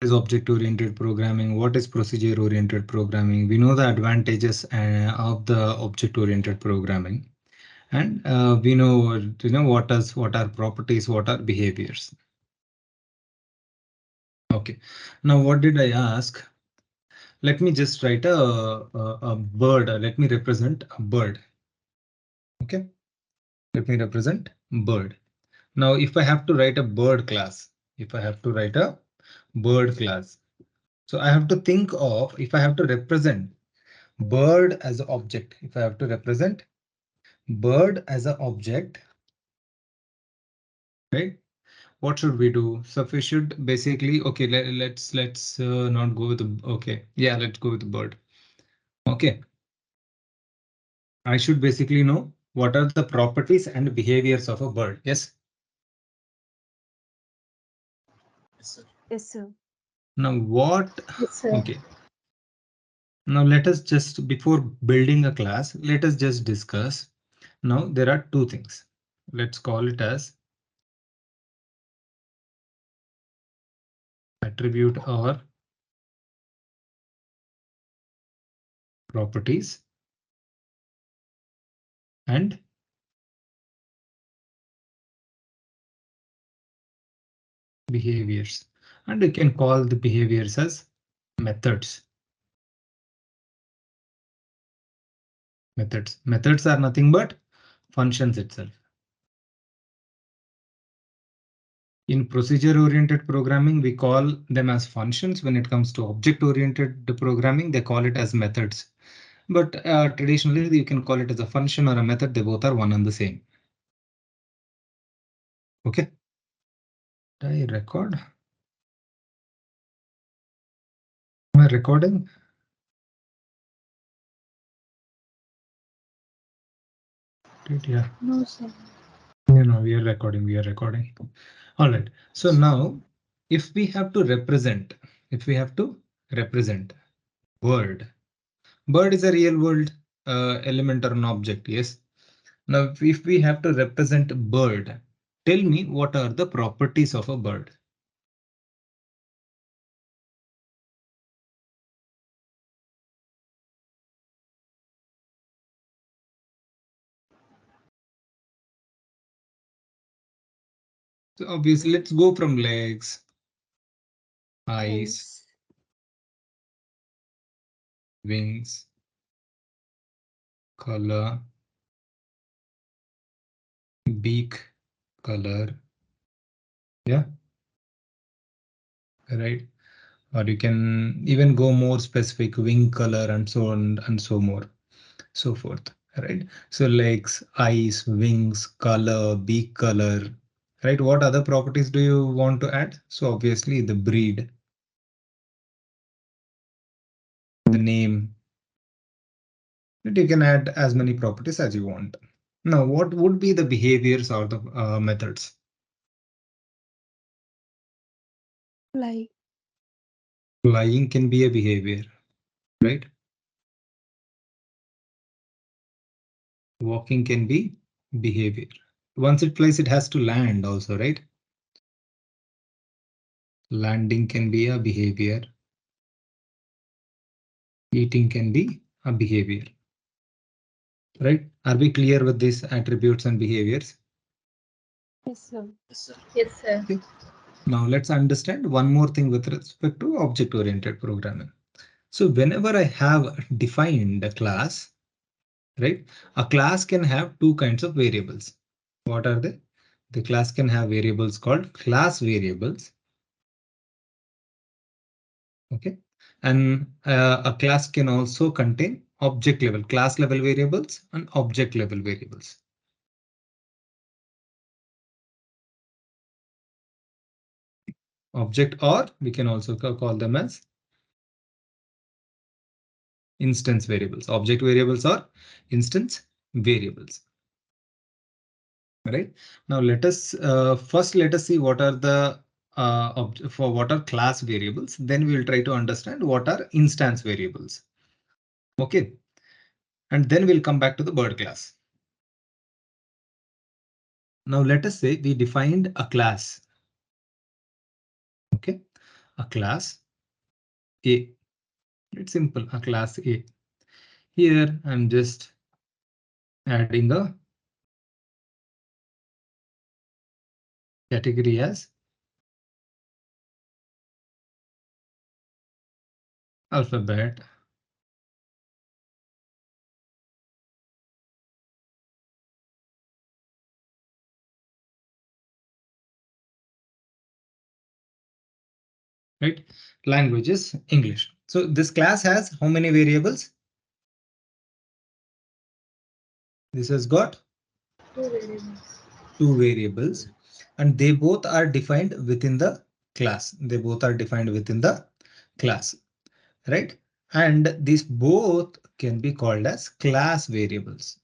is object-oriented programming? What is procedure-oriented programming? We know the advantages of the object-oriented programming, and we know what are properties, what are behaviors. Okay, now what did I ask? Let me just write a bird. Let me represent a bird. Okay, let me represent bird. Now, if I have to write a bird class, if I have to write a bird class, so I have to think of, if I have to represent bird as an object, if I have to represent bird as an object, right? What should we do? So we should basically, okay, let's not go with the, okay, yeah, let's go with the bird. Okay, I should basically know what are the properties and behaviors of a bird. Yes. Yes, sir. Now what? Yes, sir. Okay. Now let us just, before building a class, let us just discuss. Now there are two things. Let's call it as attribute or properties and behaviors. And you can call the behaviors as methods. Methods are nothing but functions itself. In procedure-oriented programming, we call them as functions. When it comes to object-oriented programming, they call it as methods. But traditionally, you can call it as a function or a method. They both are one and the same. Okay. Did I record? Am I recording? Yeah. No, sir. No, we are recording. We are recording. All right. So now, if we have to represent, word, bird is a real world element or an object. Yes. Now, if we have to represent bird, tell me what are the properties of a bird? So obviously, let's go from legs, eyes, Eyes. wings, color, beak, color. Yeah, right. Or you can even go more specific, wing color and so on and so forth. Right. So legs, eyes, wings, color, beak color. Right. What other properties do you want to add? So obviously the breed, the name. You can add as many properties as you want. Now, what would be the behaviors or the methods? Like. Flying can be a behavior, right? Walking can be behavior. Once it flies, it has to land also, right? Landing can be a behavior. Eating can be a behavior, right? Are we clear with these attributes and behaviors? Yes, sir. Yes, sir. Okay. Now let's understand one more thing with respect to object-oriented programming. So whenever I have defined a class, right? A class can have two kinds of variables. What are they? The class can have variables called class variables. Okay. And a class can also contain object level, class level variables and object level variables. Object, or we can also call them as instance variables. Object variables or instance variables. Right. Now let us first let us see what are the for what are class variables. Then we will try to understand what are instance variables. Okay. And then we'll come back to the bird class. Now let us say we defined a class. Okay. a class A. It's simple, a class A. Here I'm just adding a category as alphabet. Right? Language is English. So this class has how many variables? This has got Two variables. two variables, and they both are defined within the class. They both are defined within the class, right? And these both can be called as class variables.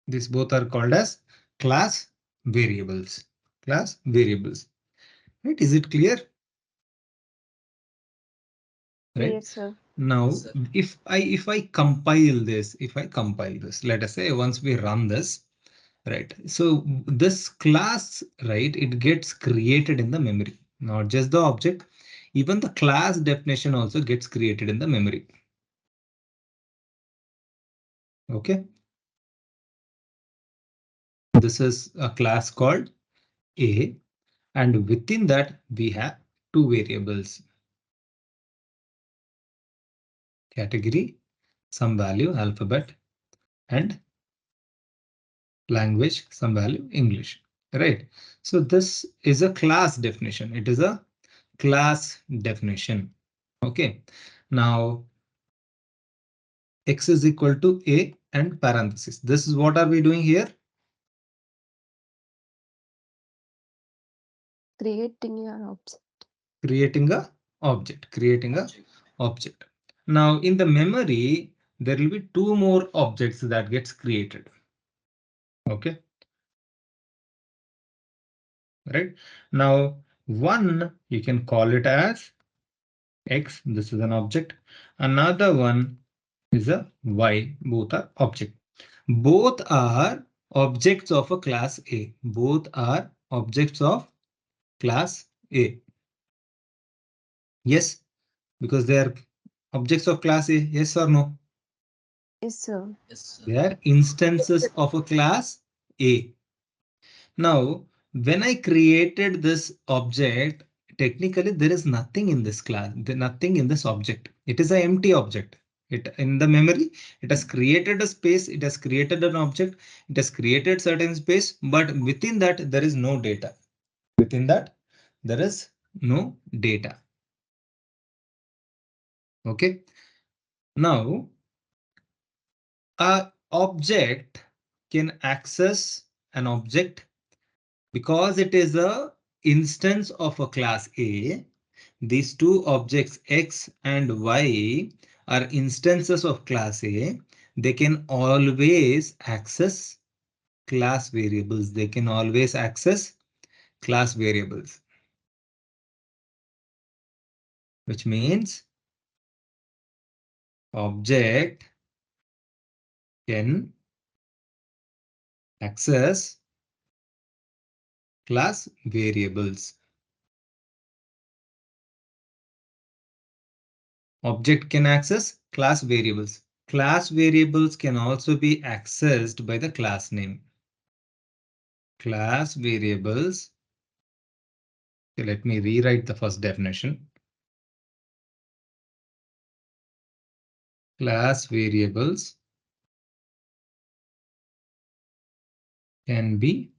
These both are called as class variables. Class variables. Right? Is it clear? Right? Clear, sir. Now, if I compile this, let us say once we run this, right? So this class, right, it gets created in the memory, not just the object, even the class definition also gets created in the memory. Okay. This is a class called A, and within that we have two variables, category, some value, alphabet, and language, some value, English, right? So this is a class definition. It is a class definition. Okay. Now X is equal to A and parenthesis. This is what are we doing here? Creating an object. Creating a object, creating a object. Now in the memory, there will be two more objects that gets created. Okay. Right. Now one, you can call it as X. This is an object. Another one is a Y. Both are object. Both are objects of a class A. Both are objects of class A. Yes, because they are objects of class A. Yes or no? Yes, sir. They are instances of a class A. Now, when I created this object, technically there is nothing in this class, nothing in this object. It is an empty object. It in the memory, it has created a space, it has created an object, it has created certain space, but within that there is no data. Within that there is no data. Okay. Now, a object can access an object because it is a instance of a class A. These two objects X and Y are instances of class A. They can always access class variables. They can always access class variables, which means object can access class variables. Object can access class variables. Class variables can also be accessed by the class name. Class variables. Okay, let me rewrite the first definition. Class variables can be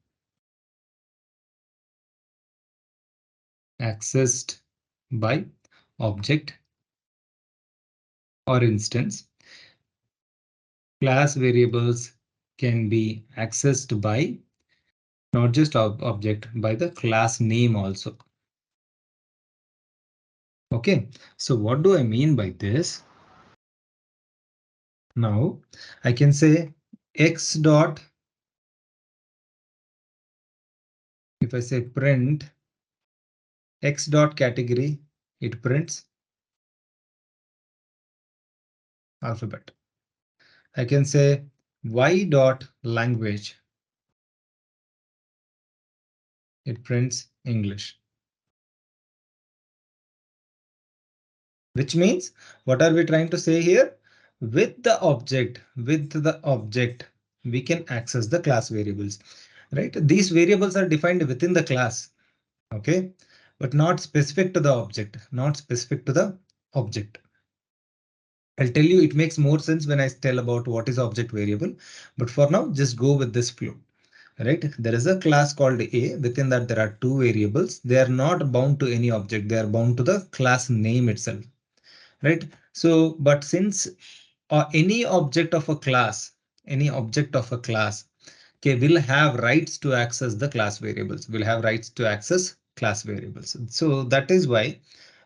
accessed by object or instance. Class variables can be accessed by not just object, by the class name also. Okay, so what do I mean by this? Now I can say X dot, if I say print X dot category, it prints alphabet. I can say Y dot language. it prints English. Which means, what are we trying to say here? With the object, we can access the class variables, right? These variables are defined within the class, okay, but not specific to the object, not specific to the object. I'll tell you, it makes more sense when I tell about what is object variable, but for now, just go with this flow. Right? There is a class called A. Within that, there are two variables. They are not bound to any object. They are bound to the class name itself. Right? So, but since any object of a class, okay, will have rights to access the class variables, will have rights to access class variables. So that is why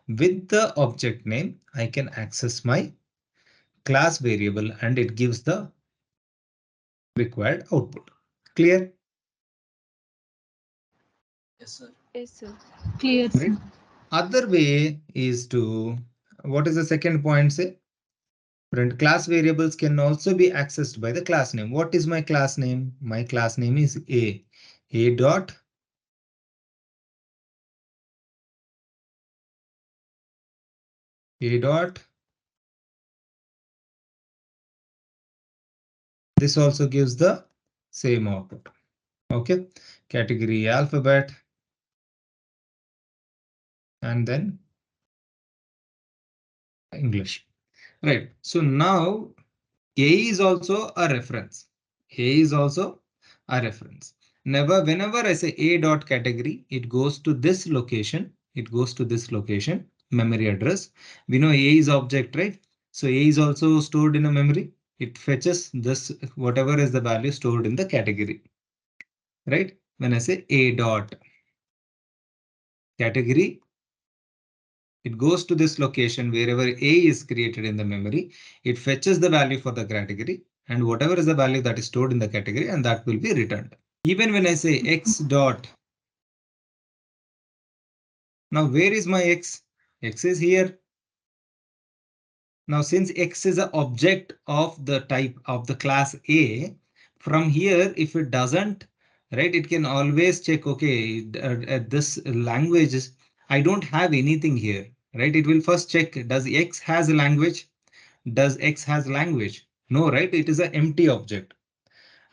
with the object name, I can access my class variable and it gives the required output. Clear? Yes, sir. Clear, Right? sir. Other way is to, what is the second point say? Friend, class variables can also be accessed by the class name. What is my class name? My class name is A. A dot A dot. This also gives the same output. Okay. Category alphabet. And then English. Right. So now A is also a reference. A is also a reference. Never, whenever I say A dot category, it goes to this location. It goes to this location, memory address. We know A is object, right? So A is also stored in a memory. It fetches this, whatever is the value stored in the category, right? When I say A dot category, it goes to this location wherever A is created in the memory. It fetches the value for the category and whatever is the value that is stored in the category and that will be returned. Even when I say X dot, now where is my X? X is here. Now since X is an object of the type of the class A, from here if it doesn't, right, it can always check, okay, this language is, I don't have anything here, right? It will first check, does X has a language? Does X has language? No, right? It is an empty object.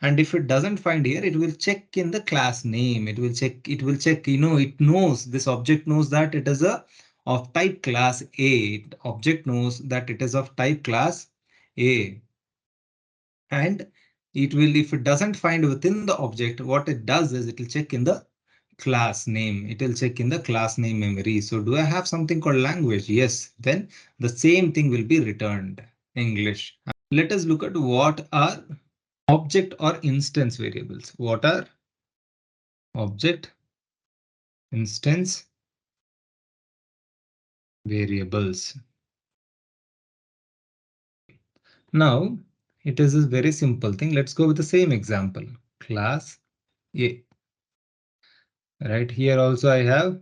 And if it doesn't find here, it will check in the class name. It will check, it knows, this object knows that it is a of type class A. Object knows that it is of type class A. And it will, if it doesn't find within the object, what it does is it will check in the class name. It will check in the class name memory. So do I have something called language? Yes. Then the same thing will be returned, English. Let us look at what are object or instance variables. What are object, instance variables? Now, it is a very simple thing. Let's go with the same example. Class A. Right here also I have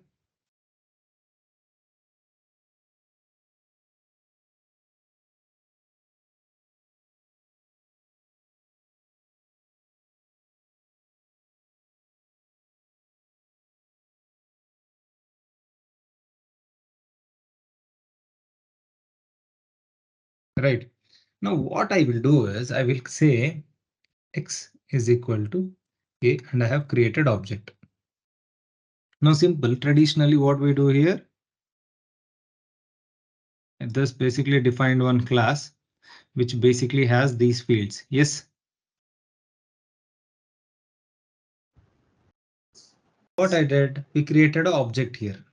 right. Now what I will do is I will say X is equal to A and I have created object. Now simple, traditionally what we do here, this basically defined one class which basically has these fields. Yes. What I did, we created an object here.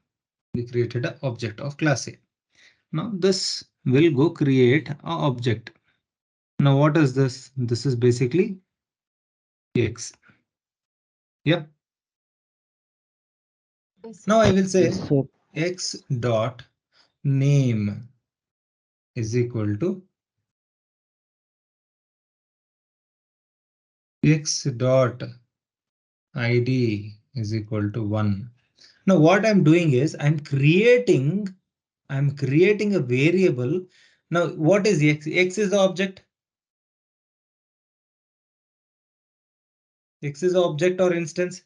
We created an object of class A. Now this will go create an object. Now what is this? This is basically X. Yep. Yes, Now sir. I will say Yes, sir. X dot name is equal to X dot ID is equal to 1. Now what I'm doing is I'm creating a variable. Now what is X? X is the object. X is the object or instance.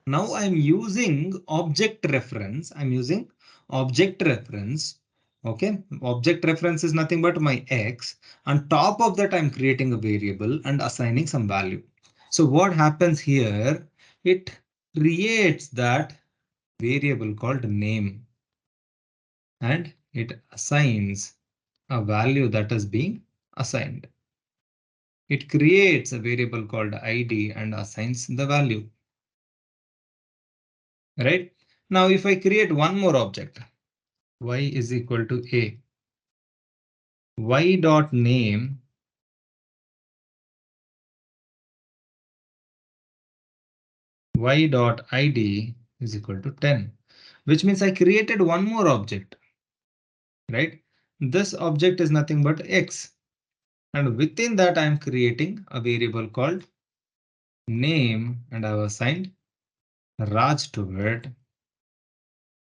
Now I'm using object reference. I'm using object reference. Okay, object reference is nothing but my X. On top of that, I'm creating a variable and assigning some value. So what happens here? It creates that variable called name and it assigns a value that is being assigned. It creates a variable called ID and assigns the value. Right? Now, if I create one more object, y is equal to a, y dot name, y dot id is equal to 10, which means I created one more object, right? This object is nothing but x. And within that, I'm creating a variable called name and I've assigned Raj to it.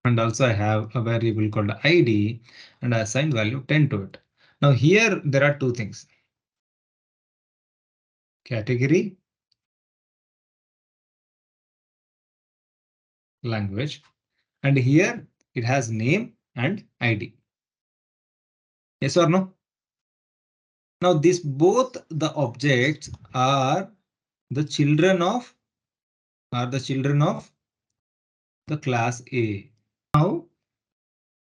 And also I have a variable called ID and I assigned value 10 to it. Now here there are two things. Category, language, and here it has name and ID. Yes or no? Now these both the objects are the children of the class A. Now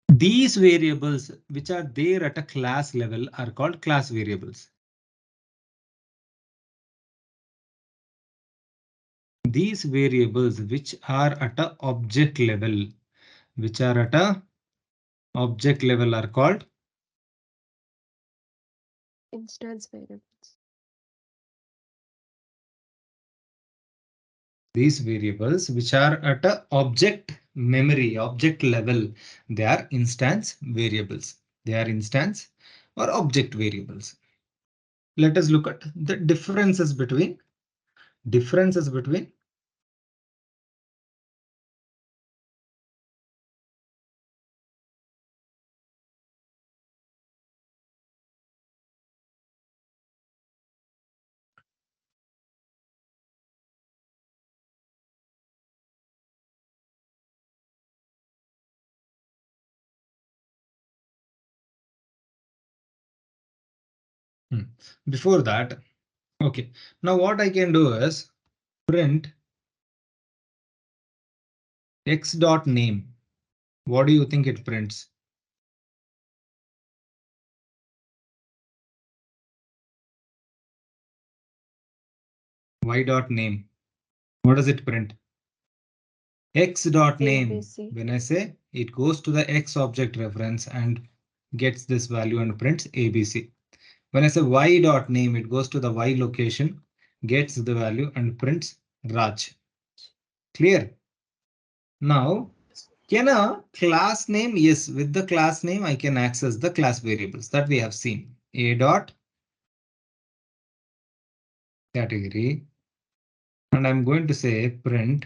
these variables which are there at a class level are called class variables. These variables which are at a object level, which are at a object level are called Instance variables. these variables which are at a object memory, object level, they are instance variables. They are instance or object variables. Let us look at the differences between before that. Okay, now what I can do is print x dot name. What do you think it prints? Y dot name. What does it print? X dot name. ABC. When I say it goes to the X object reference and gets this value and prints ABC. When I say Y dot name, it goes to the Y location, gets the value and prints Raj. Clear? Now, can a class name? Yes, with the class name, I can access the class variables that we have seen. A dot category. And I'm going to say print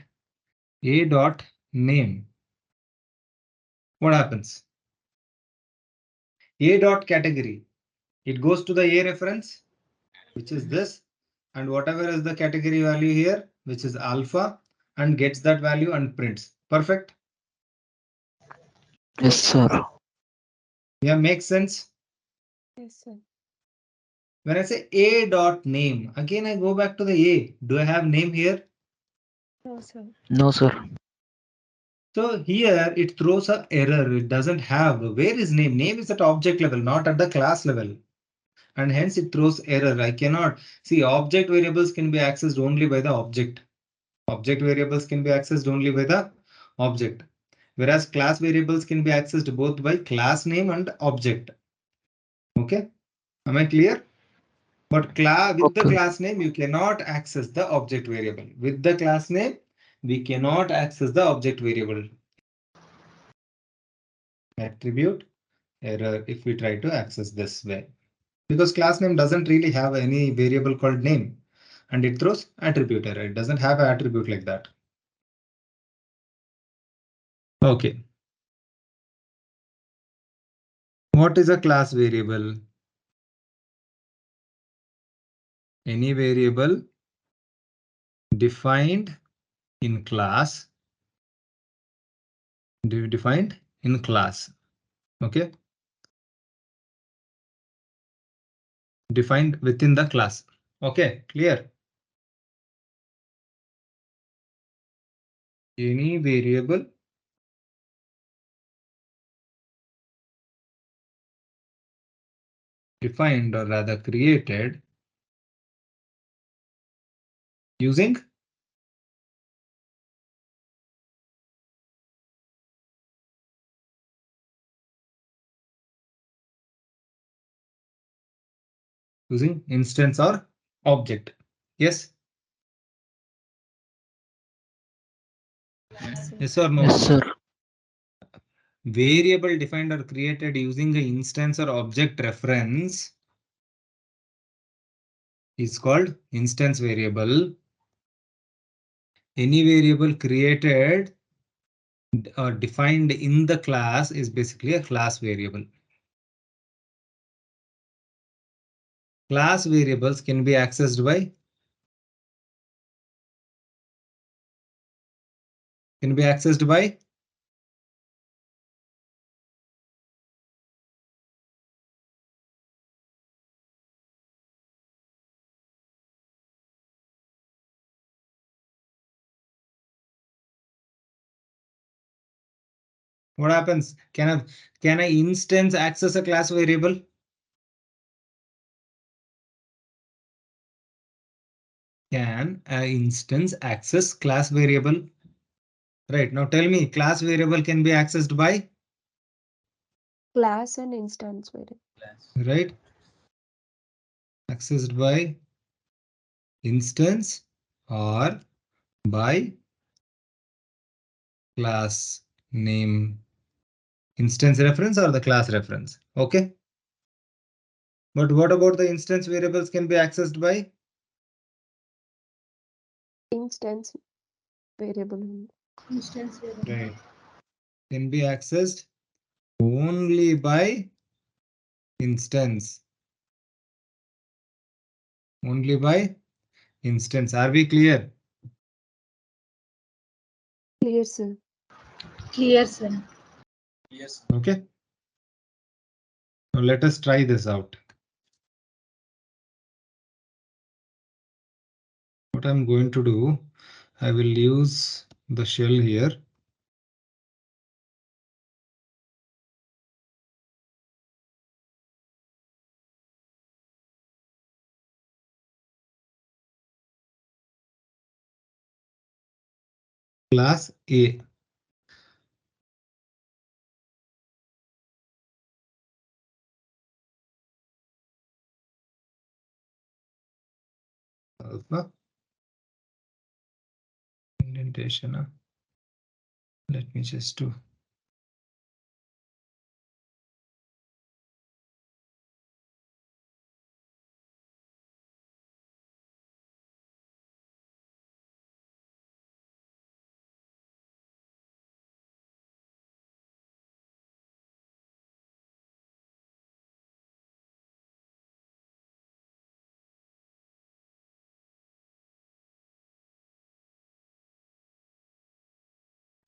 A dot name. What happens? A dot category. It goes to the A reference, which is this, and whatever is the category value here, which is alpha, and gets that value and prints. Perfect. Yes, sir. Yeah, makes sense. Yes, sir. When I say A dot name, again I go back to the A. Do I have name here? No, sir. No, sir. So here it throws a error. It doesn't have. Where is name? Name is at object level, not at the class level. And hence it throws error. I cannot see object variables can be accessed only by the object. Object variables can be accessed only by the object. Whereas class variables can be accessed both by class name and object. Okay, am I clear? But with the Okay. class name, you cannot access the object variable. With the class name, we cannot access the object variable. Attribute error if we try to access this way. Because class name doesn't really have any variable called name and it throws attribute error. It doesn't have an attribute like that. Okay. What is a class variable? Any variable defined in class. Defined in class. Okay. Defined within the class. Okay, clear. Any variable defined or rather created using instance or object. Yes. Yes, sir. Yes or no? Yes, sir. Variable defined or created using an instance or object reference is called instance variable. Any variable created or defined in the class is basically a class variable. Class variables can be accessed by what happens? Can an instance access a class variable? Can an instance access class variable? Right, now tell me, class variable can be accessed by, Class and instance variable. right? Accessed by instance or by class name, instance reference or the class reference. Okay. But what about the instance variables can be accessed by? Instance variable. Right. Can be accessed only by instance. Only by instance. Are we clear? Clear, sir. Clear, sir. Okay. Now let us try this out. What I'm going to do, I will use the shell here. Class A. Alpha. Indentation. Let me just do.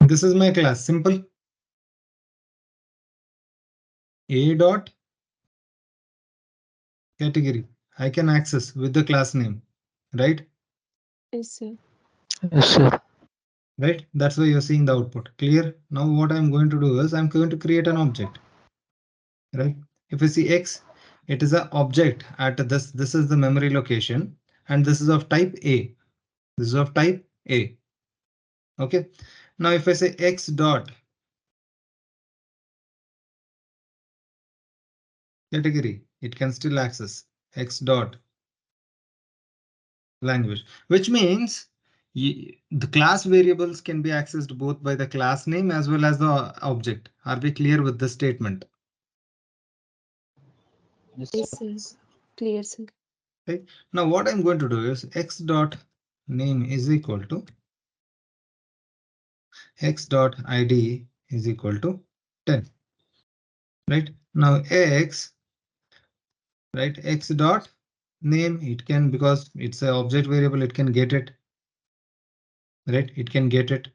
This is my class. Simple. A dot category. I can access with the class name, right? Yes, sir. Yes, sir. Right. That's why you're seeing the output. Clear. Now what I'm going to do is I'm going to create an object, right? If you see X, it is an object at this. This is the memory location, and this is of type A. This is of type A. Okay. Now if I say X dot category, it can still access X dot language, which means the class variables can be accessed both by the class name as well as the object. Are we clear with this statement? Yes, sir. Clear, sir. Okay. Now what I'm going to do is X dot name is equal to X dot ID is equal to 10. Right now X, right, X dot name, it can, because it's an object variable, it can get it. right? It can get it.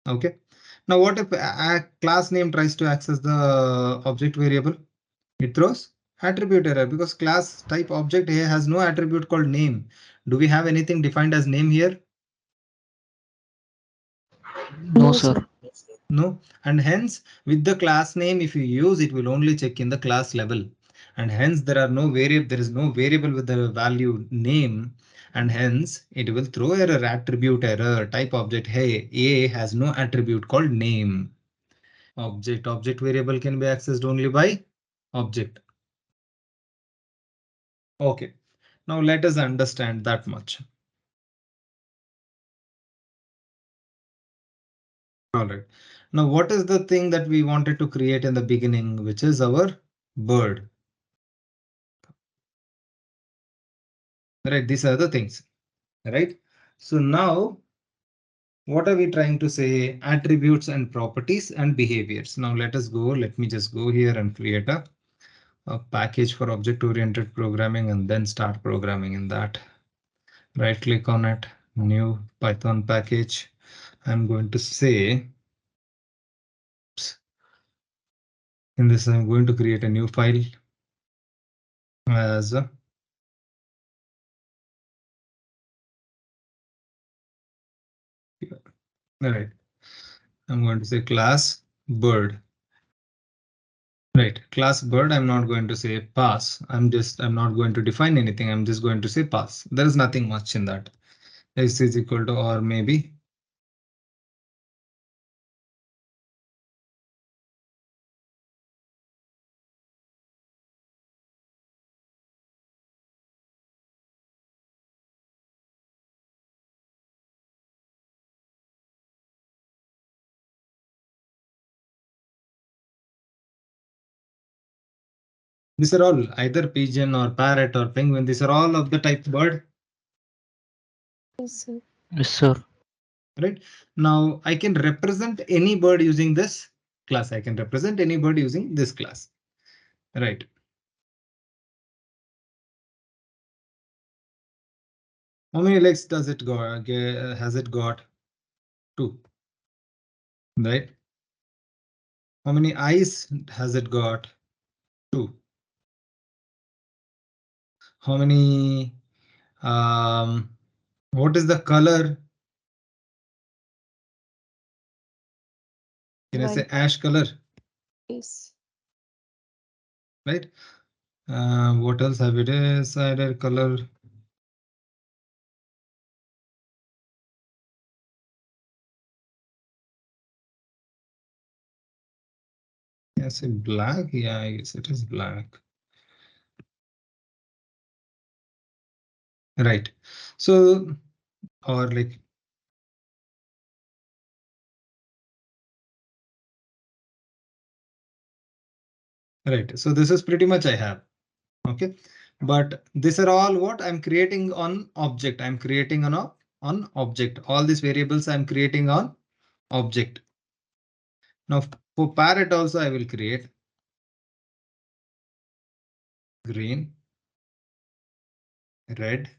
Okay. Now, what if a class name tries to access the object variable? It throws attribute error because class type object here has no attribute called name. Do we have anything defined as name here? No, No, sir. sir. No. And hence with the class name, if you use it will only check in the class level. And hence there are no variable, there is no variable with the value name. And hence it will throw error, attribute error, type object. Hey, A has no attribute called name. Object variable can be accessed only by object. Okay. Now let us understand that much. All right. Now, what is the thing that we wanted to create in the beginning, which is our bird? Right. These are the things. Right. So now, what are we trying to say? Attributes and properties and behaviors. Now let us go. Let me just go here and create a package for object-oriented programming and then start programming in that. Right click on it, new Python package. I'm going to say in this, I'm going to create a new file as a right. I'm going to say class bird. Right, class bird. I'm not going to say pass. I'm not going to define anything. I'm just going to say pass. There is nothing much in that. This is equal to, or maybe these are all either pigeon or parrot or penguin. These are all of the type bird. Yes, sir. Yes, sir. Right now, I can represent any bird using this class. I can represent any bird using this class. Right. How many legs does it go? Has it got? Two. Right. How many eyes has it got? Two. How many? What is the color? Can I say White. ash color? Yes. Right. What else have it decided color? Yes, black. Yeah, I guess it is black. Right. So, or like, right. So this is pretty much I have. Okay. But these are all what I'm creating on object. I'm creating on object. All these variables I'm creating on object. Now for parrot also I will create green, red,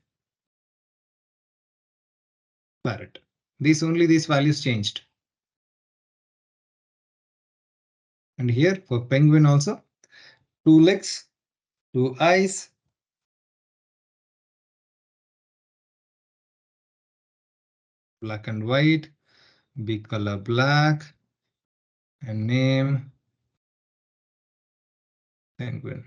parrot. These values changed. And here for penguin also, two legs, two eyes, black and white, big color black, and name penguin.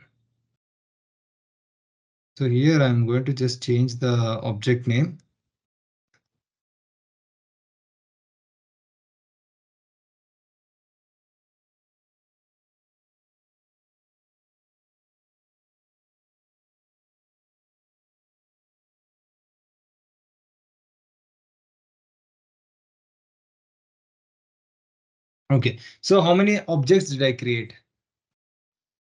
So here I'm going to just change the object name. Okay, so how many objects did I create?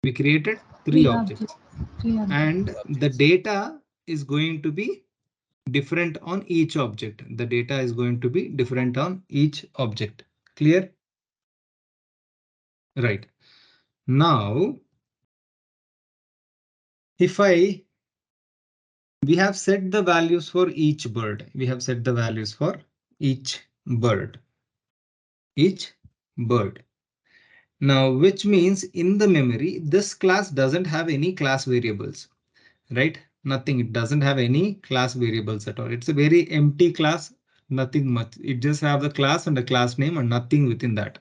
We created three objects, and the data is going to be different on each object. The data is going to be different on each object. Clear? Right. Now, if we have set the values for each bird. We have set the values for each bird. Each bird. Now, which means in the memory, this class doesn't have any class variables, right? Nothing. It doesn't have any class variables at all. It's a very empty class, nothing much. It just have the class and the class name and nothing within that.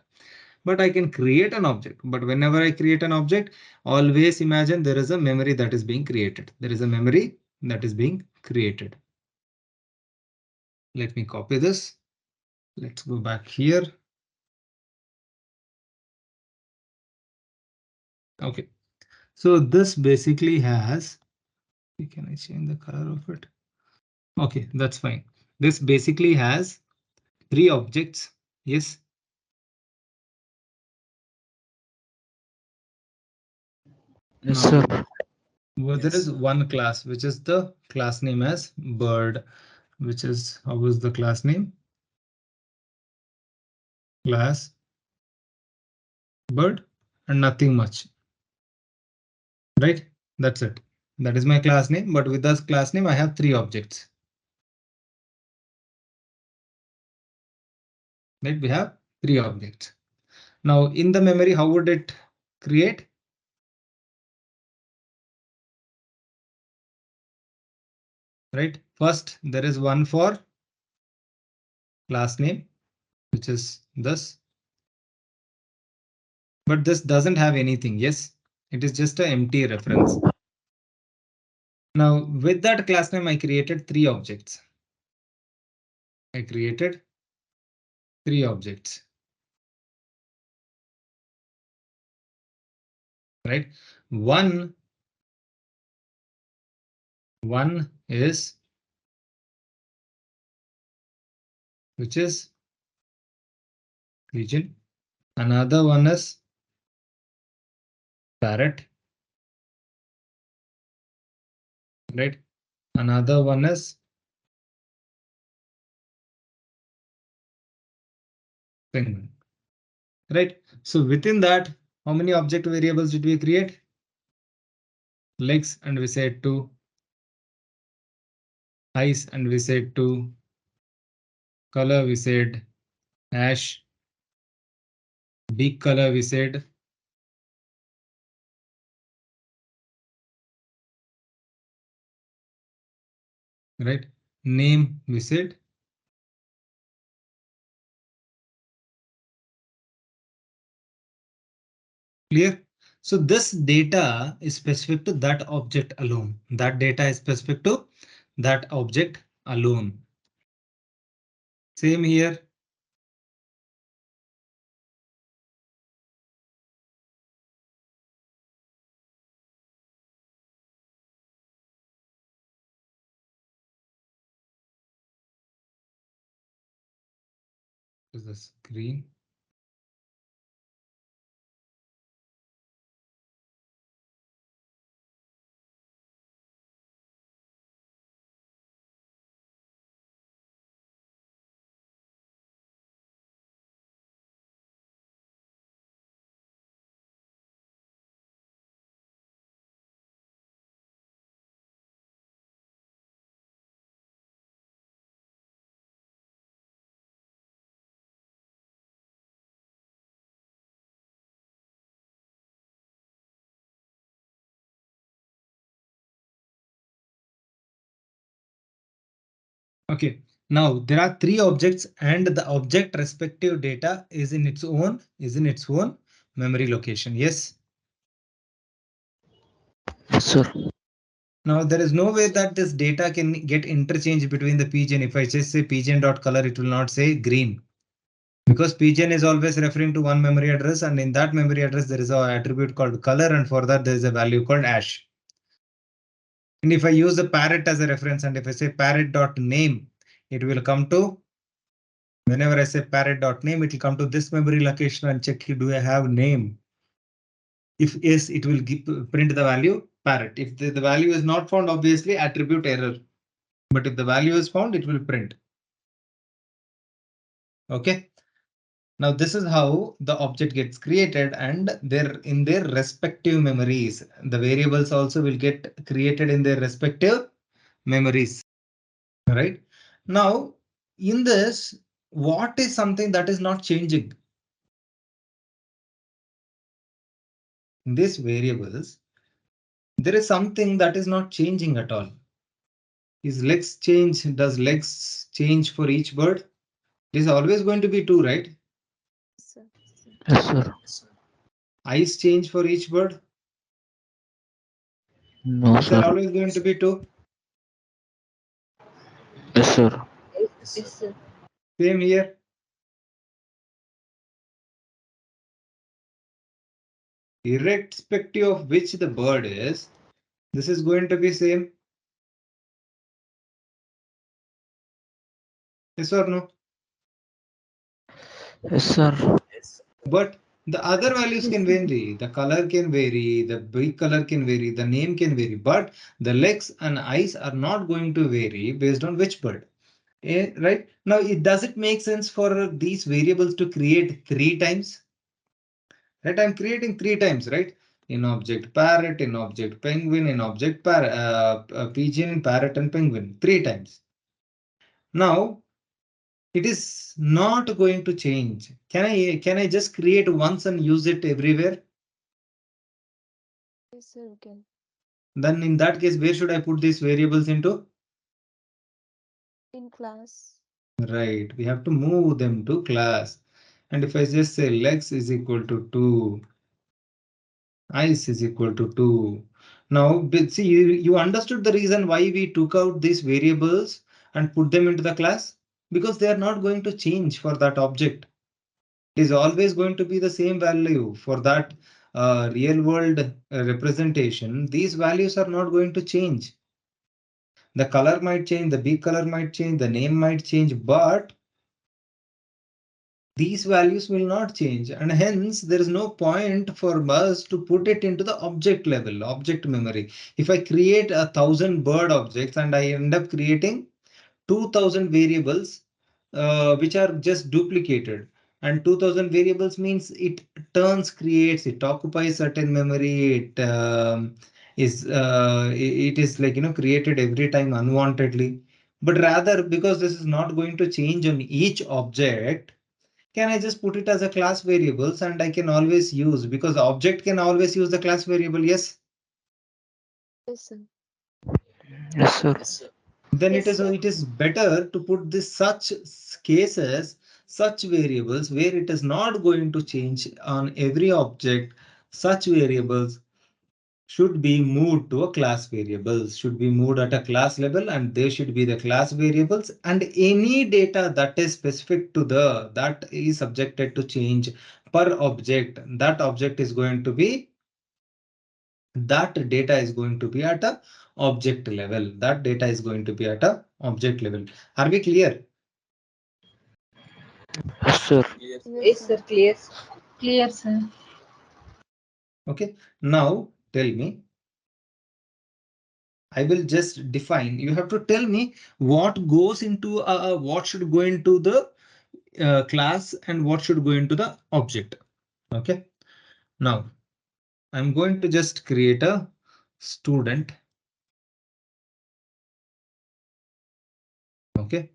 But I can create an object. But whenever I create an object, always imagine there is a memory that is being created. There is a memory that is being created. Let me copy this. Let's go back here. Okay, so this basically has, can I change the color of it? Okay, that's fine. This basically has three objects. Yes. Yes, Now, sir. well, there is one class, which is the class name as bird, which is, how was the class name? Class bird and nothing much, right? That's it. That is my class name. But with this class name, I have three objects. Right? We have three objects. Now in the memory, how would it create? Right? First, there is one for class name, which is this. But this doesn't have anything. Yes, it is just an empty reference. Now with that class name, I created three objects. I created three objects. Right? One is, which is pigeon. Another one is parrot. Right? Another one is penguin. Right? So within that, how many object variables did we create? Legs, and we said two. Eyes, and we said two. Color, we said ash. Beak color, we said right. Name, we said clear. So this data is specific to that object alone. That data is specific to that object alone. Same here. Is this green? Okay, now there are three objects and the object respective data is in its own memory location. Yes. Yes, sir. Now there is no way that this data can get interchanged between the pigeon. If I just say pigeon.color, it will not say green because pigeon is always referring to one memory address, and in that memory address there is an attribute called color, and for that there is a value called ash. And if I use the parrot as a reference, and if I say parrot.name, it will come to, whenever I say parrot.name, it will come to this memory location and check, do I have name? If yes, it will print the value parrot. If the value is not found, obviously attribute error. But if the value is found, it will print. Okay. Now this is how the object gets created, and in their respective memories. The variables also will get created in their respective memories. Right now, in this, what is something that is not changing? In these variables, there is something that is not changing at all. Is legs change? Does legs change for each bird? It is always going to be 2, right? Yes, sir. Yes, sir. Eyes change for each bird. No, Is there sir. always going to be 2? Yes, sir. Yes, sir. Same here. Irrespective of which the bird is, this is going to be same. Yes or no? Yes, sir. But the other values can vary. The color can vary, the big color can vary, the name can vary, but the legs and eyes are not going to vary based on which bird. Right? Now, does it make sense for these variables to create 3 times? Right? I'm creating 3 times, right? In object parrot, in object penguin, in object pigeon, parrot, and penguin. 3 times. Now, it is not going to change. Can I just create once and use it everywhere? Yes, sir. We can. Then in that case, where should I put these variables into? In class. Right, we have to move them to class. And if I just say legs is equal to 2, eyes is equal to 2. Now, see, you understood the reason why we took out these variables and put them into the class? Because they are not going to change for that object. It is always going to be the same value for that real world representation. These values are not going to change. The color might change, the big color might change, the name might change, but these values will not change, and hence there is no point for us to put it into the object level, object memory. If I create 1,000 bird objects and I end up creating 2,000 variables, which are just duplicated, and 2,000 variables means it creates, it occupies certain memory, it is like, created every time unwantedly. But rather, because this is not going to change on each object, can I just put it as a class variables and I can always use, because the object can always use the class variable, yes? Yes, sir. Yes, sir. Then Yes, sir. it is better to put this such cases, such variables where it is not going to change on every object. Such variables should be moved to a class variables, should be moved at a class level, and they should be the class variables, and any data that is specific to that is subjected to change per object. That object is going to be, that data is going to be at a object level. That data is going to be at a object level. Are we clear? Yes, sir. Yes, sir. Clear. Clear, sir. Okay. Now tell me, I will just define. You have to tell me what goes into what should go into the class and what should go into the object. Okay. Now I'm going to just create a student. Okay.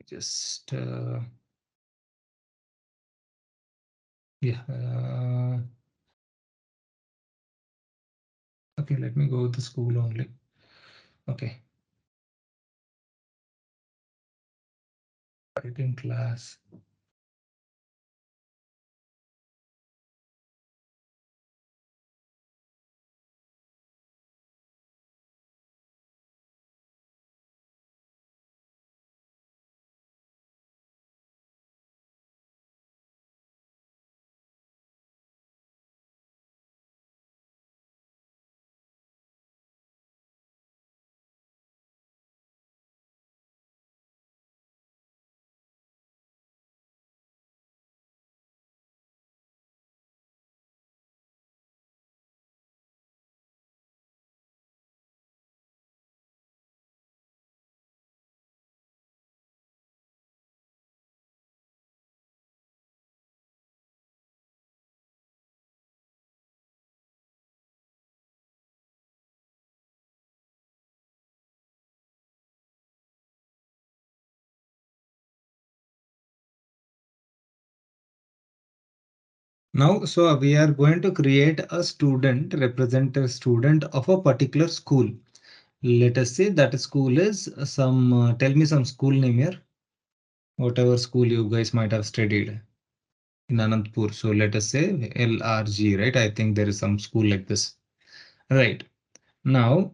Just yeah. Okay. Let me go with the school only. Okay. Writing class. Now, so we are going to create a student, represent a student of a particular school. Let us say that school is some, tell me some school name here, whatever school you guys might have studied in Anandpur. So let us say LRG, right? I think there is some school like this, right? Now,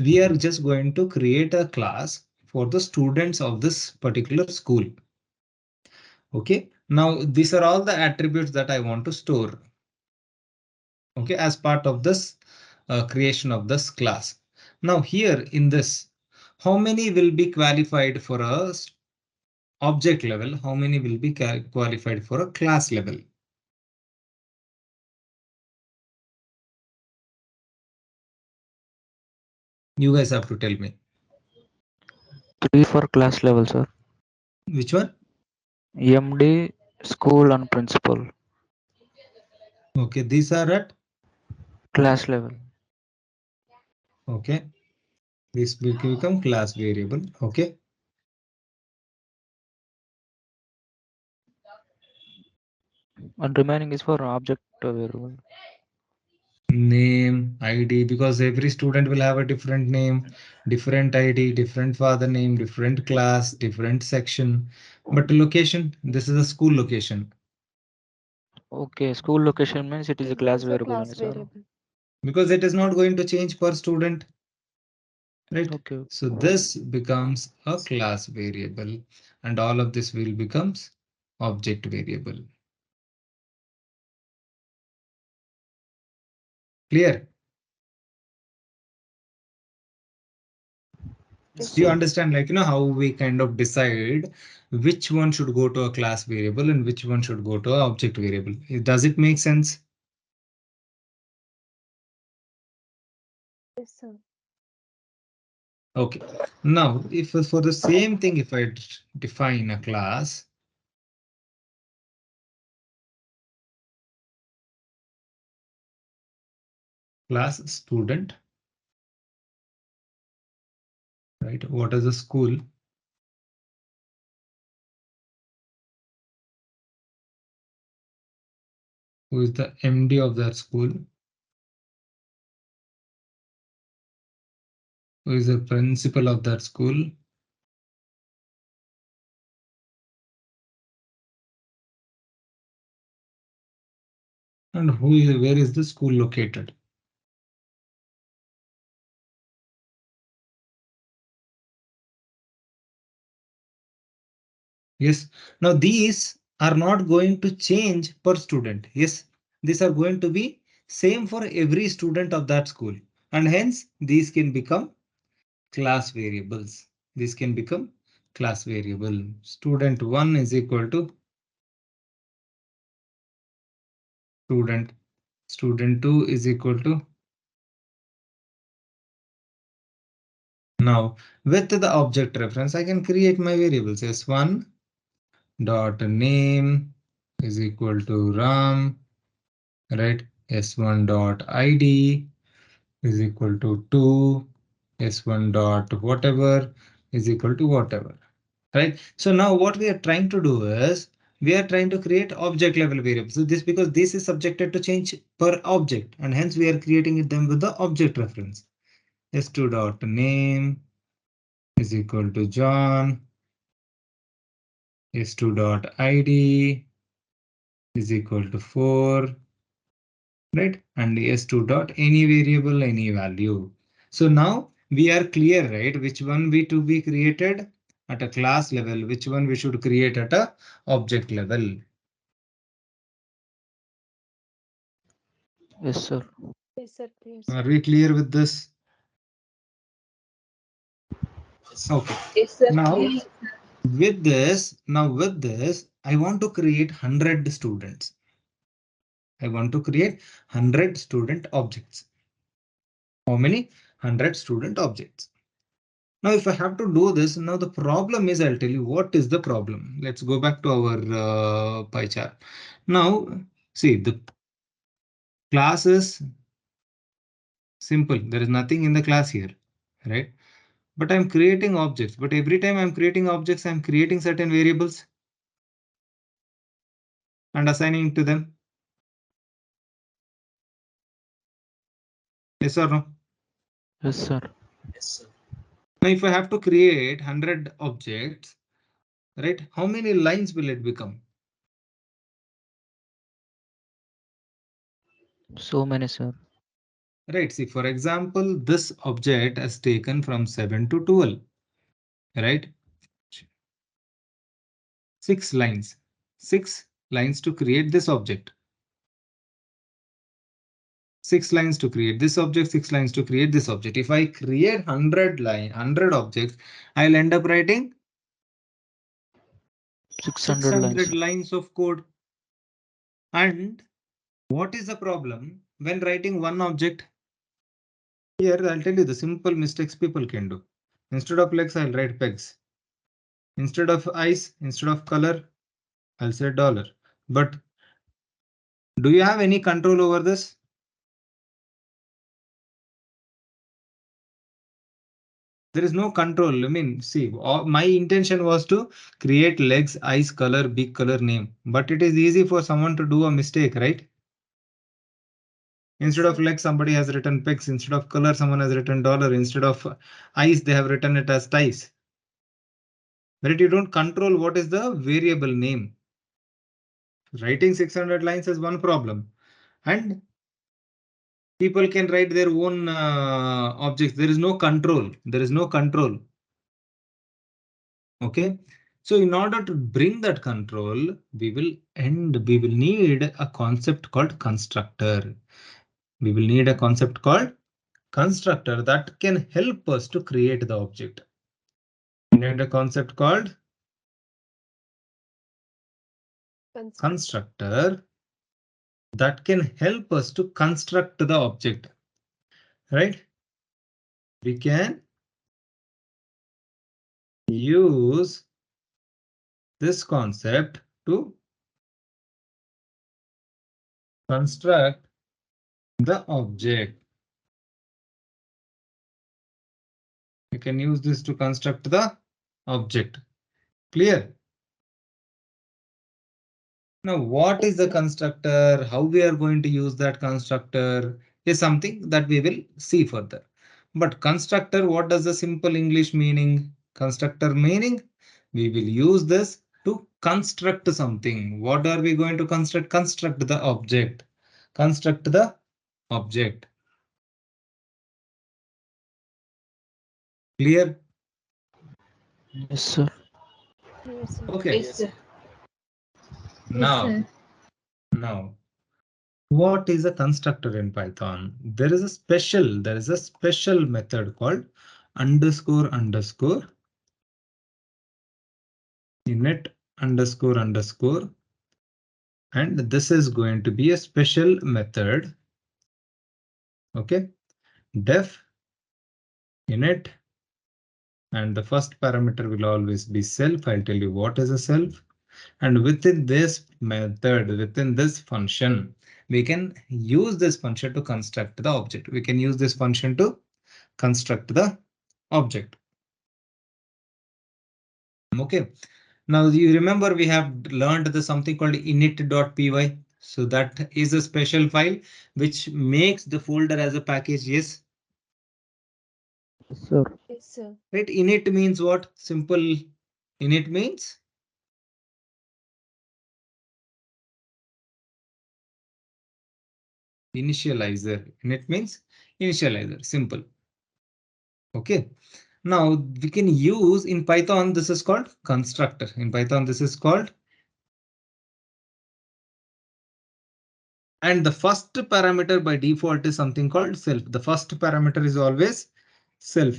we are just going to create a class for the students of this particular school. Okay, now these are all the attributes that I want to store. Okay, as part of this creation of this class. Now here in this, how many will be qualified for a object level? How many will be qualified for a class level? You guys have to tell me. 3 for class level, sir. Which one? MD, school and principal. Okay, these are at, Class level. okay, this will become class variable. Okay, And remaining is for object variable. name, ID, because every student will have a different name, different ID, different father name, different class, different section. But location, this is a school location Okay, school location means it is a It class is a variable class only, sir. variable. because it is not going to change per student, right? Okay. So this becomes a class variable and all of this will becomes object variable. Clear? Yes, Yes, Do you sir. sir. understand, like, how we kind of decide which one should go to a class variable and which one should go to an object variable? Does it make sense? Yes, sir. Okay. Now, if for the same thing, if I define a class student, right? What is the school? Who is the MD of that school? Who is the principal of that school? And where is the school located? Yes. Now these are not going to change per student. Yes, these are going to be same for every student of that school, and hence these can become class variables. This can become class variable. Student 1 is equal to student. Student 2 is equal to. Now with the object reference, I can create my variables. S1 dot name is equal to Ram, right? S1 dot ID is equal to 2, S1 dot whatever is equal to whatever. Right. So now what we are trying to do is we are trying to create object level variables. So this because this is subjected to change per object and hence we are creating them with the object reference. S2 dot name is equal to John. S2 dot ID is equal to 4. Right? And S2 dot any variable, any value. So now we are clear, right? Which one we to be created at a class level, which one we should create at a object level. Yes, sir. Yes, sir. Clear, Are sir. we clear with this? Okay. Yes, sir. Now Clear. with this, I want to create 100 students. I want to create 100 student objects. How many? 100 student objects. Now, if I have to do this, now the problem is, I'll tell you what is the problem. Let's go back to our pie chart. Now, see, the class is simple. There is nothing in the class here, right? But I'm creating objects. But every time I'm creating objects, I'm creating certain variables and assigning to them. Yes or no? Yes, sir. Now, if I have to create 100 objects, right? How many lines will it become? So many, sir. Right. See, for example, this object is taken from 7 to 12, right? 6 lines. 6 lines to create this object. 6 lines to create this object, 6 lines to create this object. If I create 100 objects, I'll end up writing 600 lines. 600 lines of code. And what is the problem when writing one object? Here, I'll tell you the simple mistakes people can do. Instead of legs, I'll write pegs. Instead of eyes, instead of color, I'll say dollar. But do you have any control over this? There is no control. I mean, see, my intention was to create legs, eyes, color, big color, name. But it is easy for someone to do a mistake, right? Instead of sir. legs, somebody has written pegs. Instead of color, someone has written dollar. Instead of eyes, they have written it as ties. Right? You don't control what is the variable name. Writing 600 lines is one problem. And people can write their own objects. There is no control. There is no control. Okay. So in order to bring that control, we will need a concept called constructor. We will need a concept called constructor that can help us to create the object. We need a concept called constructor that can help us to construct the object, right? We can use this concept to construct the object. We can use this to construct the object. Clear? Now, what is the constructor? How we are going to use that constructor is something that we will see further. But constructor, what does the simple English meaning? Constructor meaning we will use this to construct something. What are we going to construct? Construct the object. Construct the object. Clear? Yes, sir. Yes, sir. Okay. Yes, sir. Now, Yes, sir. now, what is a constructor in Python? There is a special method called underscore underscore init underscore underscore, and this is going to be a special method. Okay, def init, and the first parameter will always be self. I'll tell you what is a self. And within this method, within this function, we can use this function to construct the object. We can use this function to construct the object. Okay. Now you remember we have learned the something called init.py. So that is a special file which makes the folder as a package. Yes. Yes, sir. Yes, sir. Right. Init means what? Simple. Init means initializer. Init means initializer. Simple. Okay. Now we can use in Python. This is called constructor. In Python, this is called. And the first parameter by default is something called self. The first parameter is always self.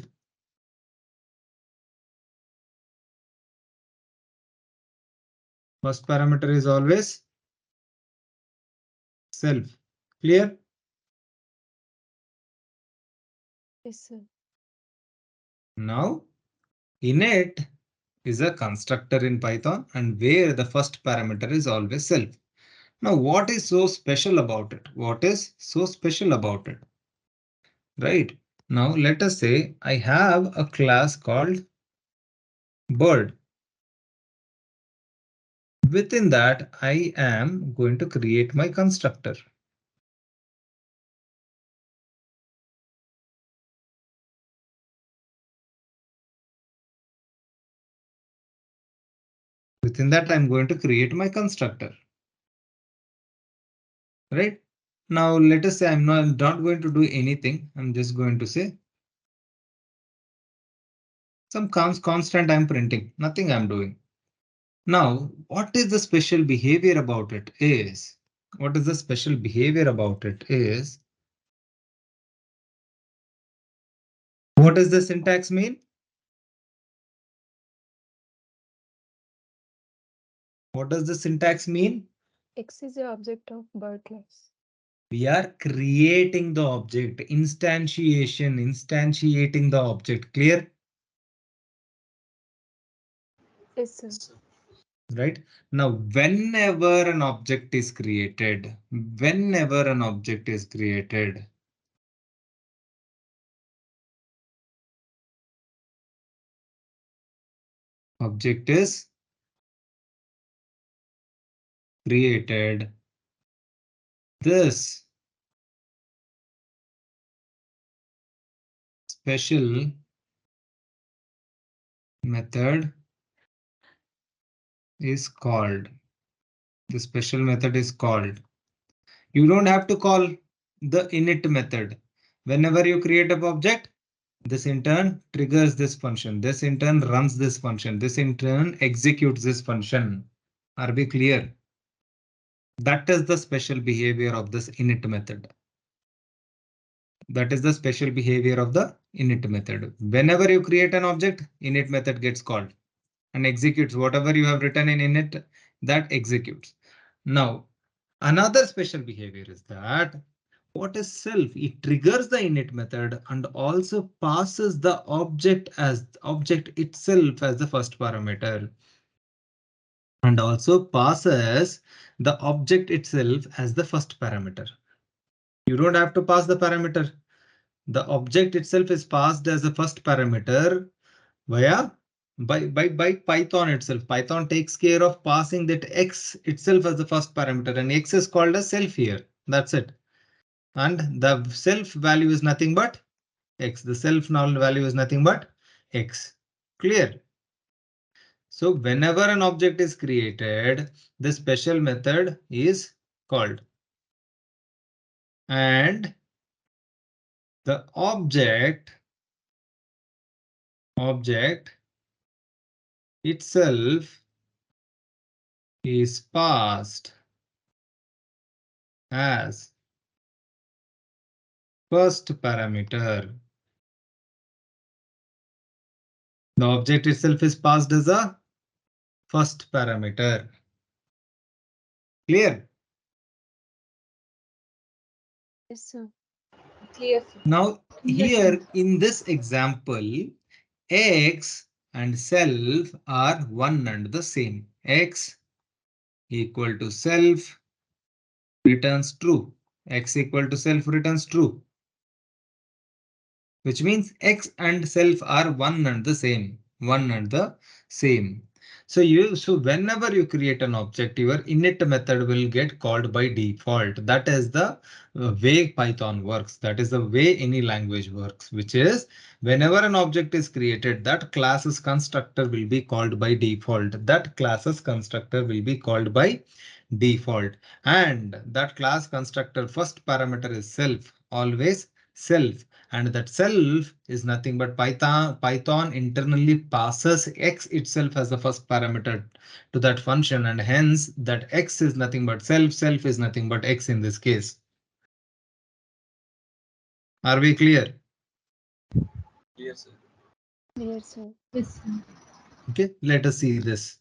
First parameter is always self. Clear? Yes, sir. Now, init is a constructor in Python and where the first parameter is always self. Now, what is so special about it? What is so special about it? Right. Now, let us say I have a class called bird. Within that, I am going to create my constructor. Within that, I'm going to create my constructor. Right? Now, let us say I'm not going to do anything. I'm just going to say some constant I'm printing, nothing I'm doing. Now, what is the special behavior about it is, what is the special behavior about it is, what does the syntax mean? What does the syntax mean? X is the object of bird class. We are creating the object, instantiating the object. Clear? Yes, sir. Right? Now, whenever an object is created, object is created, this special method is called. The special method is called. You don't have to call the init method. Whenever you create an object, this in turn triggers this function. This in turn runs this function. This in turn executes this function. Are we clear? That is the special behavior of this init method. That is the special behavior of the init method. Whenever you create an object, init method gets called and executes whatever you have written in init, that executes. Now, another special behavior is that what is self? It triggers the init method and also passes the object itself as the first parameter. And also passes the object itself as the first parameter. You don't have to pass the parameter. The object itself is passed as the first parameter via by Python itself. Python takes care of passing that X itself as the first parameter, and X is called as self here. That's it. And the self value is nothing but X. The self null value is nothing but X. Clear? So whenever an object is created, the special method is called. And the object itself is passed as first parameter. The object itself is passed as a first parameter. Clear? Yes, sir. Clear, sir. Now Yes, here sir. in this example, X and self are one and the same. X equal to self returns true. X equal to self returns true, which means X and self are one and the same. One and the same. So whenever you create an object, your init method will get called by default. That is the way Python works. That is the way any language works, which is whenever an object is created, that class's constructor will be called by default. That class's constructor will be called by default. And that class constructor first parameter is self, always self. And that self is nothing but Python internally passes X itself as the first parameter to that function, and hence that X is nothing but self is nothing but X in this case. Are we clear? Yes, sir. Clear, sir. Yes, sir. Okay, let us see this.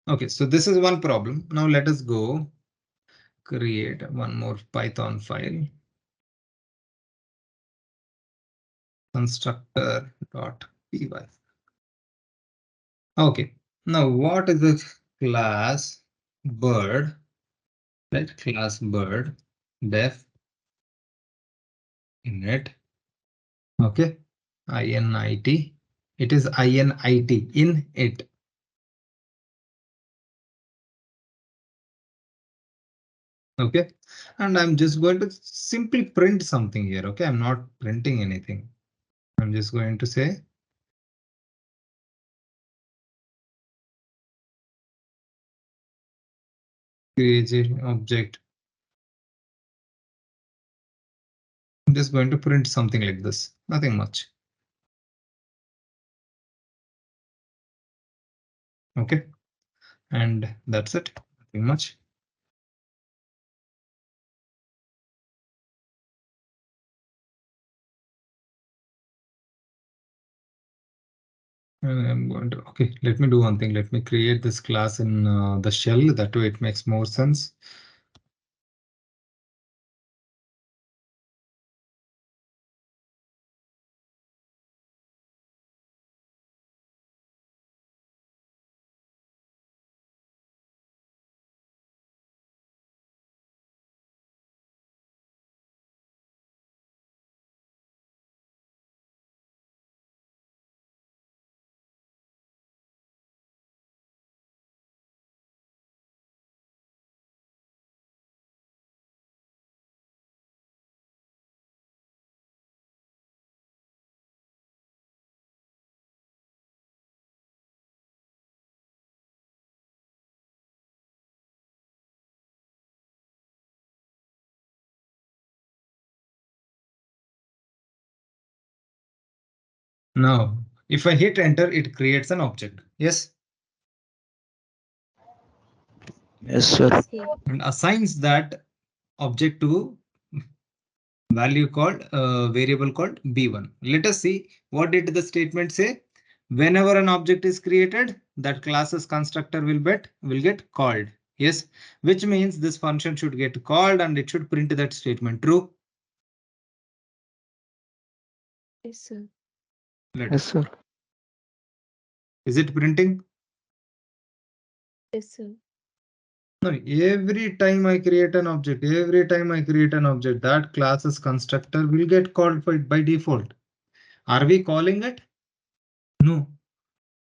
Okay, so this is one problem. Now let us go create one more Python file. Constructor.py. Okay, now what is the class bird? Right, class bird def init. Okay, init. It is init in it. Okay, and I'm just going to simply print something here. Okay, I'm not printing anything. I'm just going to say create an object. I'm just going to print something like this, nothing much. Okay, and that's it, nothing much. And I'm going to, okay, let me do one thing. Let me create this class in the shell. That way it makes more sense. Now, if I hit enter, it creates an object. Yes. Yes, sir. Yes, sir. And assigns that object to value called variable called b1. Let us see what did the statement say. Whenever an object is created, that class's constructor will get called. Yes, which means this function should get called and it should print that statement true. Yes, sir. Yes, sir. Is it printing? Yes, sir. No, every time I create an object, that class's constructor will get called by default. Are we calling it? No.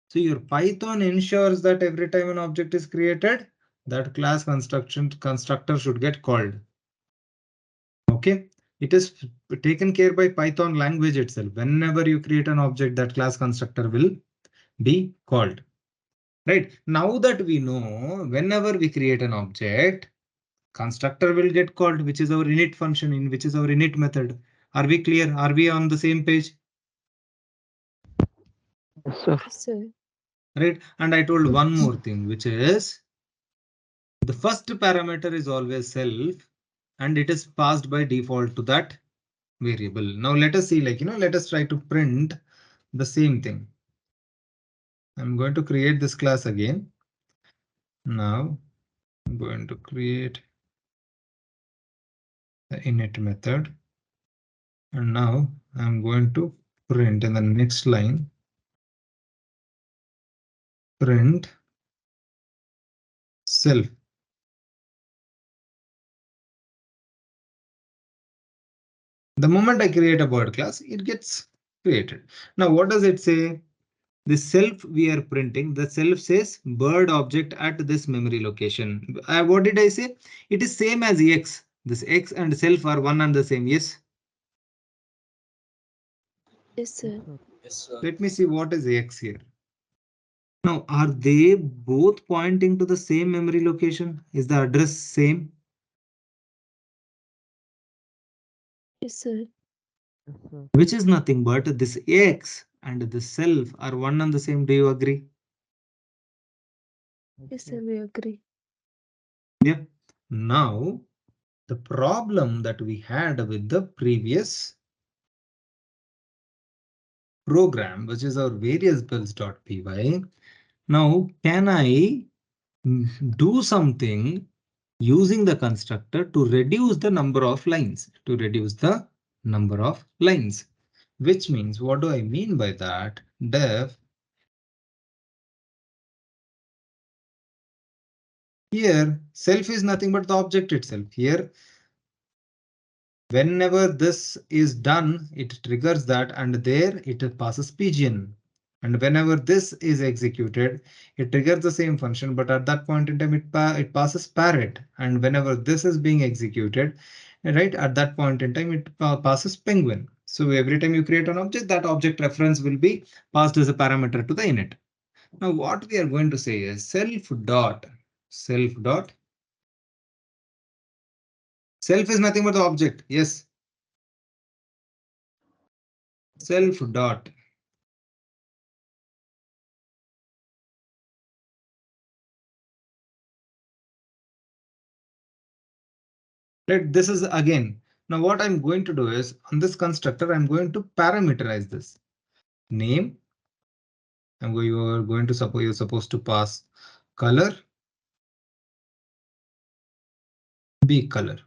So your Python ensures that every time an object is created, that class constructor should get called. Okay, it is taken care by Python language itself. Whenever you create an object, that class constructor will be called. Right, now that we know, whenever we create an object, constructor will get called, which is our init function, which is our init method. Are we clear? Are we on the same page? Yes, sir. Yes, sir. Right, and I told one more thing, which is the first parameter is always self and it is passed by default to that variable. Now let us see, let us try to print the same thing. I'm going to create this class again. Now I'm going to create the init method. And now I'm going to print in the next line, print self. The moment I create a bird class, it gets created. Now, what does it say? The self we are printing, the self says bird object at this memory location. What did I say? It is same as x. This x and self are one and the same. Yes. Yes, sir. Yes, sir. Let me see what is x here. Now, are they both pointing to the same memory location? Is the address same? Yes, sir. Yes, sir. Which is nothing but this x and this self are one and the same. Do you agree? Yes, sir. We agree. Yeah. Now, the problem that we had with the previous program, which is our variables.py. Now, can I do something using the constructor to reduce the number of lines, which means, what do I mean by that? Def here, self is nothing but the object itself. Here, whenever this is done, it triggers that, and there it passes pigeon. And whenever this is executed, it triggers the same function, but at that point in time, it passes parrot. And whenever this is being executed, right, at that point in time, it passes penguin. So every time you create an object, that object reference will be passed as a parameter to the init. Now, what we are going to say is self dot Self is nothing but the object. Yes. Self dot. Right. This is again. Now what I'm going to do is on this constructor, I'm going to parameterize this name. You are going to suppose you're supposed to pass color, B color.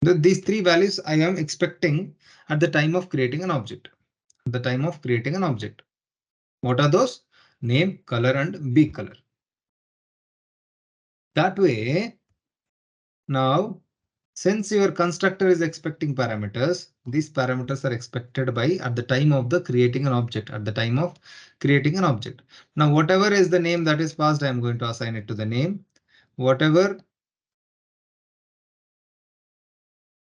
These three values I am expecting at the time of creating an object. At the time of creating an object. What are those? Name, color, and B color. That way, now, since your constructor is expecting parameters, these parameters are expected by at the time of the creating an object, at the time of creating an object. Now, whatever is the name that is passed, I'm going to assign it to the name. Whatever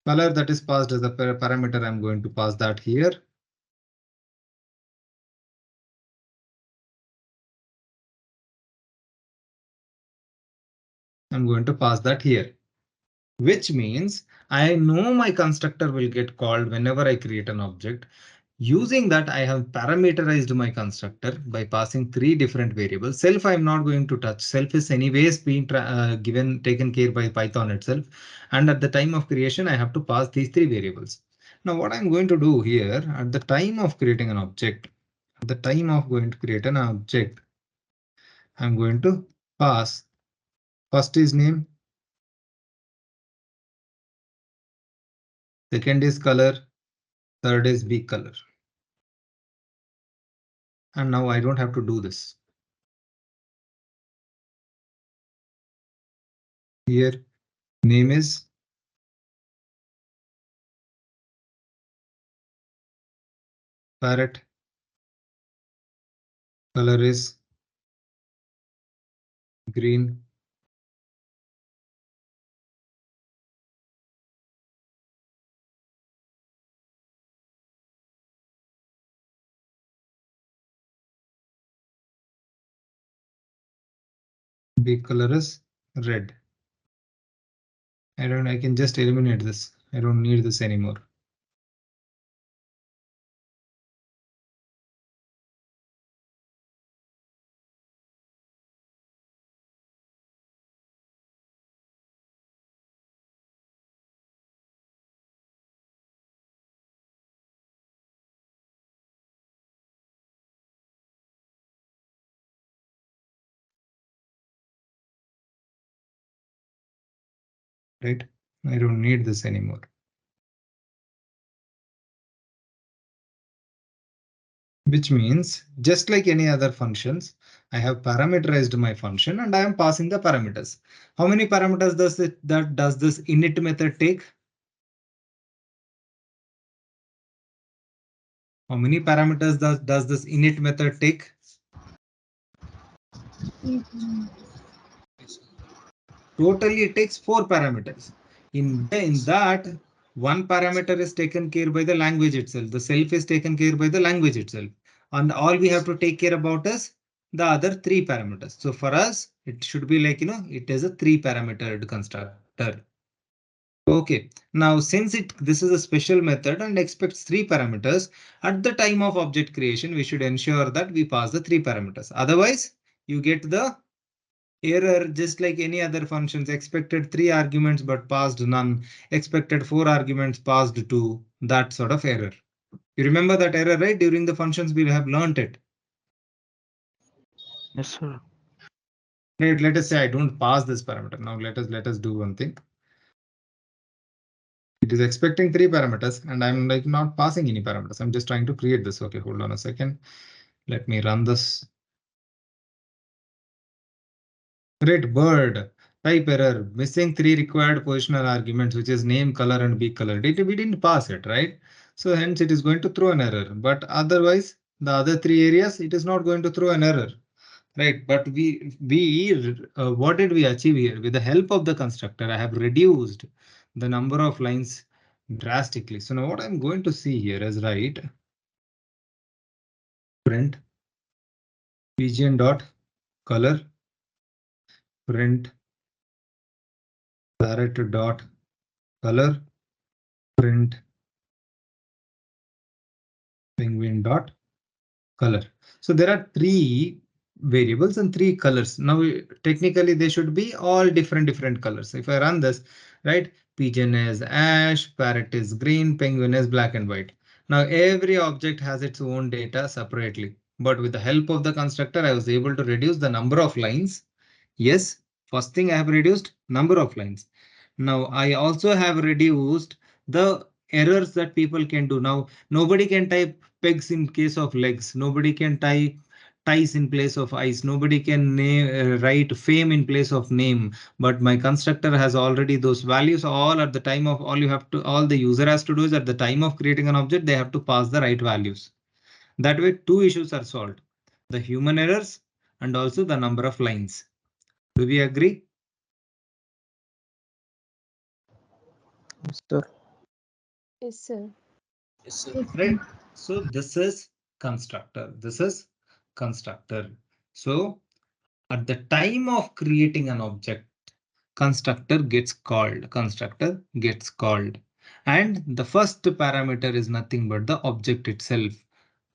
color that is passed as a parameter, I'm going to pass that here. I'm going to pass that here, which means I know my constructor will get called whenever I create an object. Using that, I have parameterized my constructor by passing three different variables. Self, I'm not going to touch. Self is anyways being taken care by Python itself. And at the time of creation, I have to pass these three variables. Now, what I'm going to do here at the time of creating an object, at the time of going to create an object, I'm going to pass first is name, second is color, third is B color. And now I don't have to do this. Here, name is parrot, color is green, B color is red. I can just eliminate this. I don't need this anymore. Right? I don't need this anymore. Which means just like any other functions, I have parameterized my function and I am passing the parameters. How many parameters does this init method take? How many parameters does this init method take? Totally, it takes 4 parameters. In that, one parameter is taken care by the language itself. The self is taken care by the language itself. And all we have to take care about is the other 3 parameters. So for us, it should be like, it is a 3 parametered constructor. Okay, now since this is a special method and expects 3 parameters, at the time of object creation, we should ensure that we pass the 3 parameters. Otherwise, you get the error just like any other functions. Expected 3 arguments but passed none. Expected 4 arguments passed 2. That sort of error. You remember that error, right? During the functions we have learned it. Yes, sir. Right, let us say I don't pass this parameter. Now let us do one thing. It is expecting 3 parameters and I'm like not passing any parameters. I'm just trying to create this. Okay, hold on a second. Let me run this. Great bird. Type error. Missing 3 required positional arguments, which is name, color, and B color. We didn't pass it, right? So hence it is going to throw an error. But otherwise, the other 3 areas, it is not going to throw an error. Right, but what did we achieve here? With the help of the constructor, I have reduced the number of lines drastically. So now what I'm going to see here is right. Print pgn dot color, print parrot dot color print penguin dot color. So there are three variables and three colors. Now technically they should be all different colors. If I run this, right, pigeon is ash, parrot is green, penguin is black and white. Now every object has its own data separately, but with the help of the constructor I was able to reduce the number of lines. Yes, first thing I have reduced number of lines. Now I also have reduced the errors that people can do. Now nobody can type pegs in case of legs. Nobody can type ties in place of eyes. Nobody can write fame in place of name. But my constructor has already those values all at the time of all the user has to do is at the time of creating an object, they have to pass the right values. That way two issues are solved. The human errors and also the number of lines. Do we agree? Yes, sir. Yes, sir. Yes, sir. Right. So this is constructor. This is constructor. So at the time of creating an object, constructor gets called. Constructor gets called. And the first parameter is nothing but the object itself.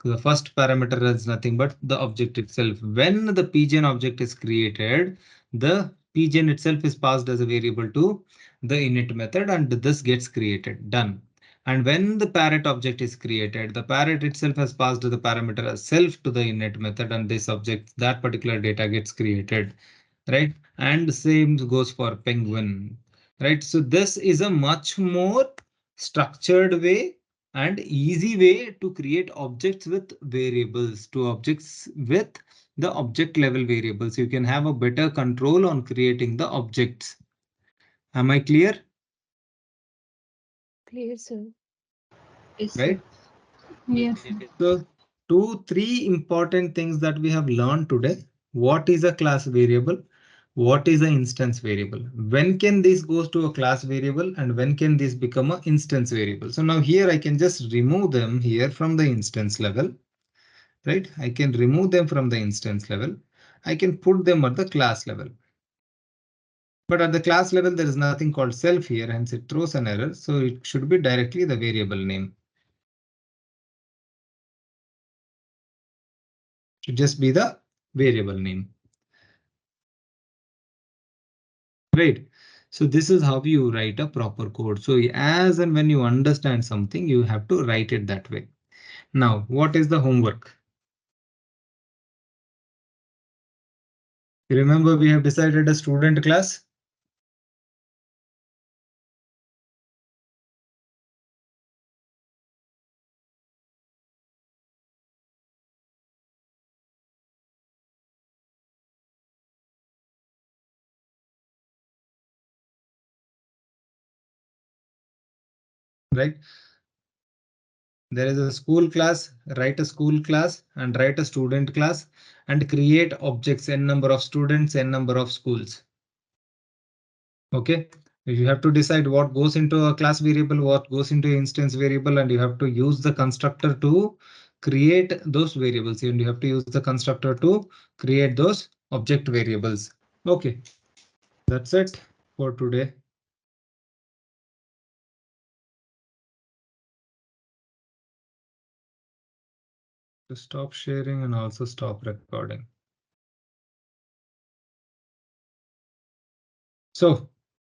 The first parameter is nothing but the object itself. When the pigeon object is created, the pigeon itself is passed as a variable to the init method and this gets created. Done. And when the parrot object is created, the parrot itself has passed the parameter as self to the init method and this object, that particular data gets created, right? And the same goes for penguin, right? So this is a much more structured way and easy way to create objects with variables, to objects with the object level variables. You can have a better control on creating the objects. Am I clear? Clear, sir. Yes, sir. Right? Yes, sir. So three important things that we have learned today. What is a class variable? What is an instance variable? When can this goes to a class variable and when can this become an instance variable? So now here I can just remove them here from the instance level, right? I can remove them from the instance level. I can put them at the class level. But at the class level, there is nothing called self here, hence it throws an error. So it should be directly the variable name. Should just be the variable name. Right. So this is how you write a proper code. So as and when you understand something, you have to write it that way. Now, what is the homework? Remember, we have decided a student class. Right? There is a school class, write a school class and write a student class and create objects n number of students, n number of schools. Okay. You have to decide what goes into a class variable, what goes into instance variable, and you have to use the constructor to create those variables. And you have to use the constructor to create those object variables. Okay, that's it for today. To stop sharing and also stop recording. So